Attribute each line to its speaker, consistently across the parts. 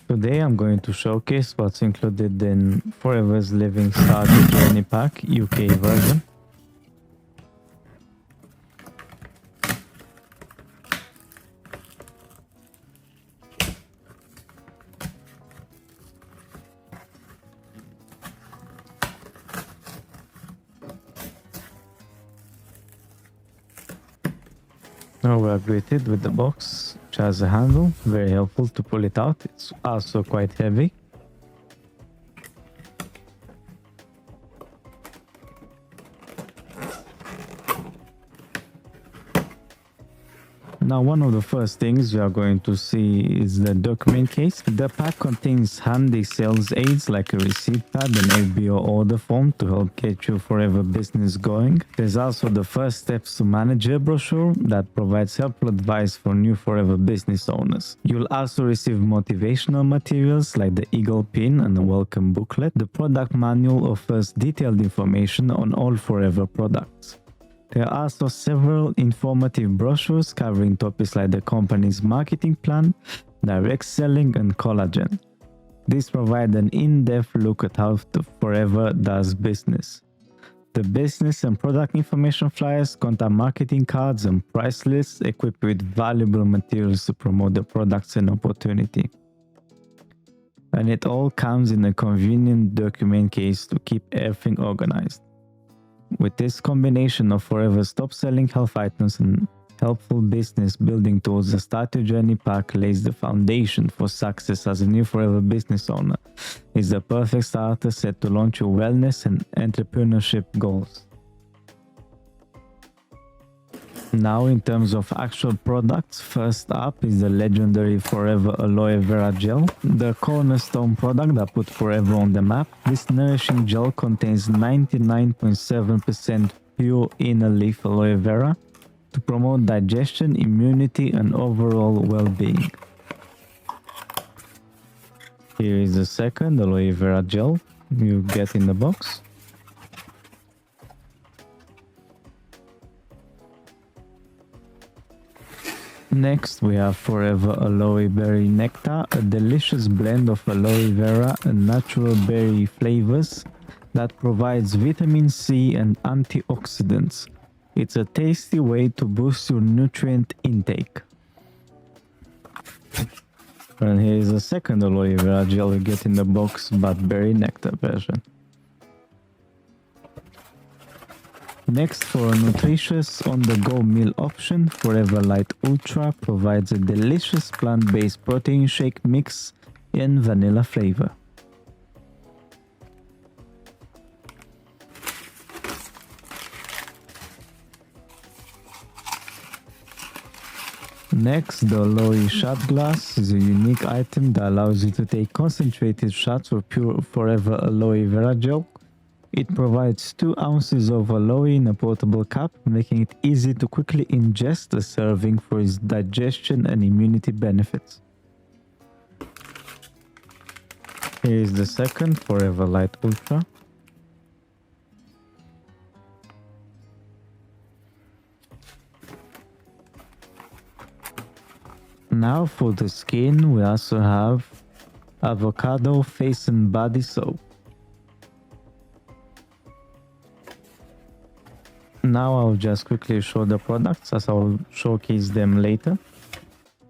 Speaker 1: Today I'm going to showcase what's included in Forever's Living Starter Journey Pack UK version. Now we are greeted with the box, which has a handle, very helpful to pull it out. It's also quite heavy. Now, one of the first things you are going to see is the document case. The pack contains handy sales aids like a receipt pad and FBO order form to help get your Forever business going. There's also the first steps to manage your brochure that provides helpful advice for new Forever business owners. You'll also receive motivational materials like the Eagle pin and a welcome booklet. The product manual offers detailed information on all Forever products. There are also several informative brochures covering topics like the company's marketing plan, direct selling, and collagen. These provide an in-depth look at how Forever does business. The business and product information flyers, contact marketing cards, and price lists equipped with valuable materials to promote the products and opportunity. And it all comes in a convenient document case to keep everything organized. With this combination of Forever's top-selling health items and helpful business building tools, the Start Your Journey Pack lays the foundation for success as a new Forever business owner. It's the perfect starter set to launch your wellness and entrepreneurship goals. Now, in terms of actual products, first up is the legendary Forever Aloe Vera Gel, the cornerstone product that put Forever on the map. This nourishing gel contains 99.7% pure inner leaf aloe vera to promote digestion, immunity, and overall well-being. Here is the second aloe vera gel you get in the box. Next, we have Forever Aloe Berry Nectar, a delicious blend of aloe vera and natural berry flavors that provides vitamin C and antioxidants. It's a tasty way to boost your nutrient intake. And here is the second aloe vera gel you get in the box, but berry nectar version. Next, for a nutritious on-the-go meal option, Forever Light Ultra provides a delicious plant-based protein shake mix in vanilla flavor. Next, the Aloe Shot Glass is a unique item that allows you to take concentrated shots of pure Forever Aloe Vera Gel. It provides 2 ounces of aloe in a portable cup, making it easy to quickly ingest a serving for its digestion and immunity benefits. Here is the second Forever Light Ultra. Now for the skin, we also have Avocado Face and Body Soap. Now I'll just quickly show the products as I'll showcase them later.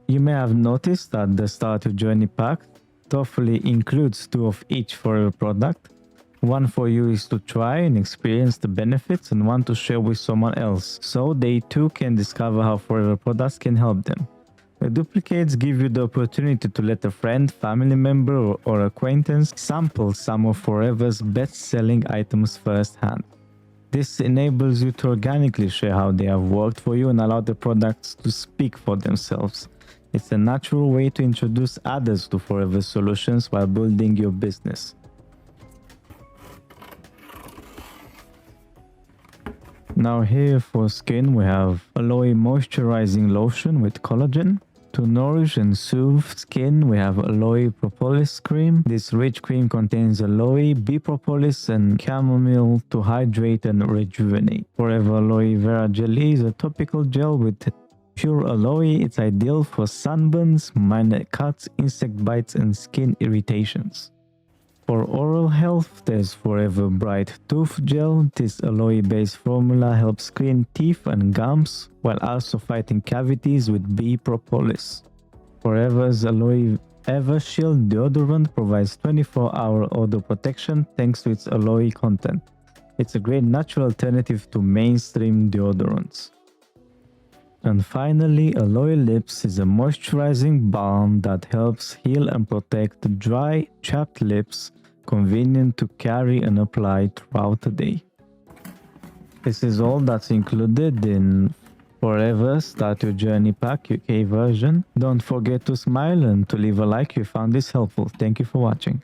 Speaker 1: You may have noticed that the Start Your Journey Pack thoughtfully includes 2 of each Forever product. One for you is to try and experience the benefits, and one to share with someone else, so they too can discover how Forever products can help them. The duplicates give you the opportunity to let a friend, family member, or acquaintance sample some of Forever's best-selling items firsthand. This enables you to organically share how they have worked for you and allow the products to speak for themselves. It's a natural way to introduce others to Forever solutions while building your business. Now here for skin, we have Aloe Moisturizing Lotion with collagen. To nourish and soothe skin, we have Aloe Propolis Cream. This rich cream contains aloe, bee propolis, and chamomile to hydrate and rejuvenate. Forever Aloe Vera Jelly is a topical gel with Pure aloe, it's ideal for sunburns, minor cuts, insect bites, and skin irritations. For oral health, there's Forever Bright Tooth Gel. This aloe-based formula helps clean teeth and gums while also fighting cavities with bee propolis. Forever's Aloe Evershield deodorant provides 24-hour odor protection thanks to its aloe content. It's a great natural alternative to mainstream deodorants. And finally, Aloe Lips is a moisturizing balm that helps heal and protect dry, chapped lips, convenient to carry and apply throughout the day. This is all that's included in Forever Start Your Journey Pack UK version. Don't forget to smile and to leave a like if you found this helpful. Thank you for watching.